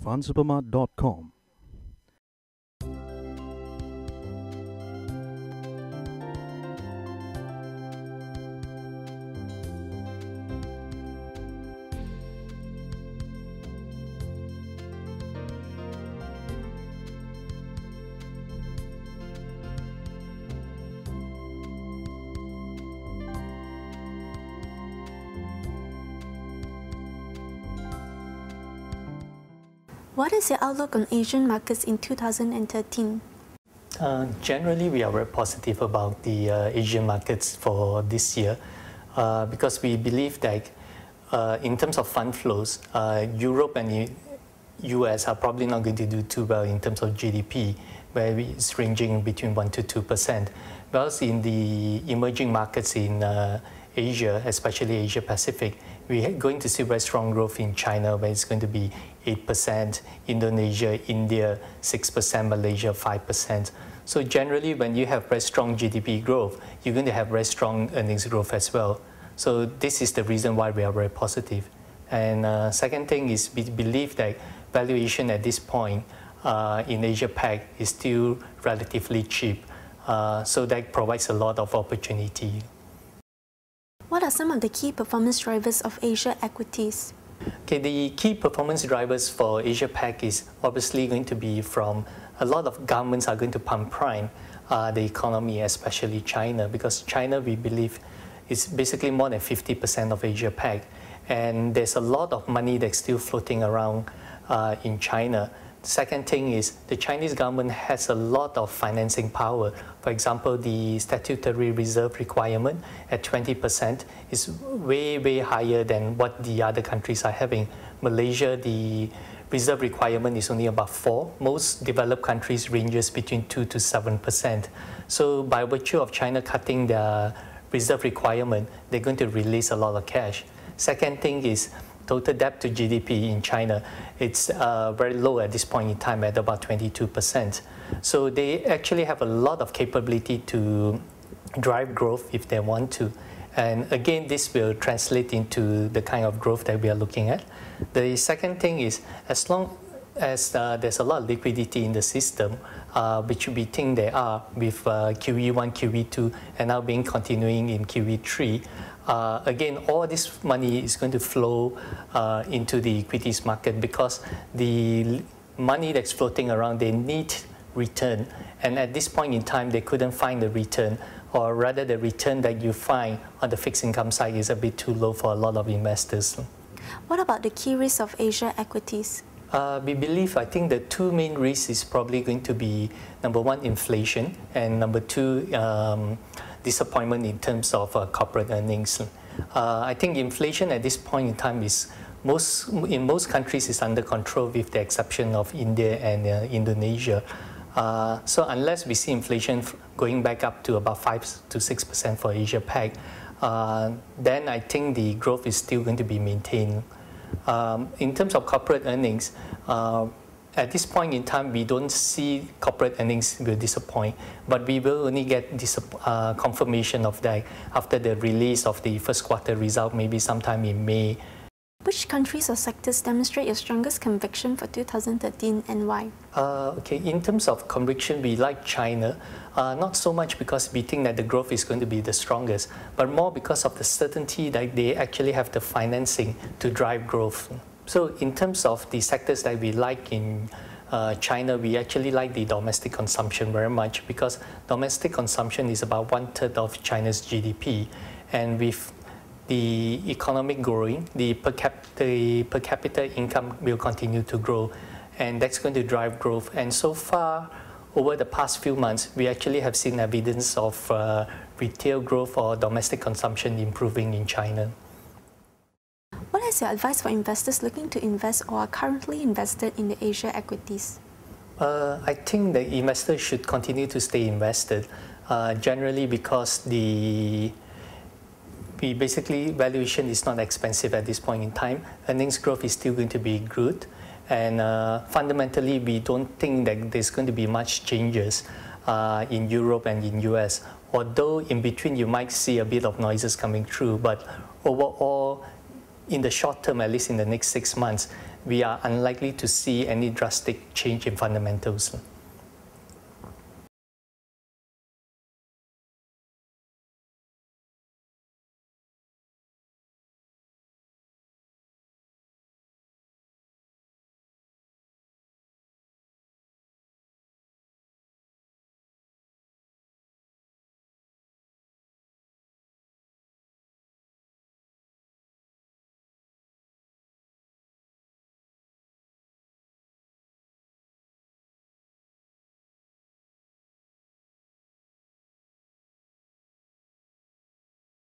funsupermart.com. What is your outlook on Asian markets in 2013? Generally, we are very positive about the Asian markets for this year because we believe that in terms of fund flows, Europe and the US are probably not going to do too well in terms of GDP, where it's ranging between 1 to 2%. Whereas in the emerging markets in Asia, especially Asia Pacific, we are going to see very strong growth in China, where it's going to be 8%, Indonesia, India 6%, Malaysia 5%. So generally, when you have very strong GDP growth, you're going to have very strong earnings growth as well. So this is the reason why we are very positive. And second thing is we believe that valuation at this point in Asia Pac is still relatively cheap. So that provides a lot of opportunity. What are some of the key performance drivers of Asia equities? Okay, the key performance drivers for Asia Pac is obviously going to be from a lot of governments are going to pump prime the economy, especially China, because China, we believe, is basically more than 50% of Asia Pac. And there's a lot of money that's still floating around in China. Second thing is the Chinese government has a lot of financing power. For example, the statutory reserve requirement at 20% is way, way higher than what the other countries are having. Malaysia, the reserve requirement is only about 4%. Most developed countries ranges between 2 to 7%. So by virtue of China cutting their reserve requirement, they're going to release a lot of cash. Second thing is total debt to GDP in China. It's very low at this point in time at about 22%. So they actually have a lot of capability to drive growth if they want to. And again, this will translate into the kind of growth that we are looking at. The second thing is, as long as there's a lot of liquidity in the system, which we think there are with QE1, QE2, and now being continuing in QE3, again, all this money is going to flow into the equities market because the money that's floating around, they need return. And at this point in time, they couldn't find the return, or rather the return that you find on the fixed income side is a bit too low for a lot of investors. What about the key risks of Asia equities? We believe, I think the two main risks is probably going to be, number one, inflation, and number two, disappointment in terms of corporate earnings. I think inflation at this point in time is in most countries is under control with the exception of India and Indonesia. So unless we see inflation going back up to about 5 to 6% for Asia Pac, then I think the growth is still going to be maintained. In terms of corporate earnings, at this point in time, we don't see corporate earnings will disappoint, but we will only get confirmation of that after the release of the first quarter result, maybe sometime in May. Which countries or sectors demonstrate your strongest conviction for 2013 and why? Okay, in terms of conviction, we like China, not so much because we think that the growth is going to be the strongest, but more because of the certainty that they actually have the financing to drive growth. So in terms of the sectors that we like in China, we actually like the domestic consumption very much because domestic consumption is about 1/3 of China's GDP. And with the economic growing, the per capita income will continue to grow, and that's going to drive growth. And so far, over the past few months, we actually have seen evidence of retail growth or domestic consumption improving in China. What is your advice for investors looking to invest or are currently invested in the Asia equities? I think the investors should continue to stay invested, generally because basically valuation is not expensive at this point in time. Earnings growth is still going to be good, and fundamentally we don't think that there's going to be much changes in Europe and in US. Although in between you might see a bit of noises coming through, but overall, in the short term, at least in the next 6 months, we are unlikely to see any drastic change in fundamentals.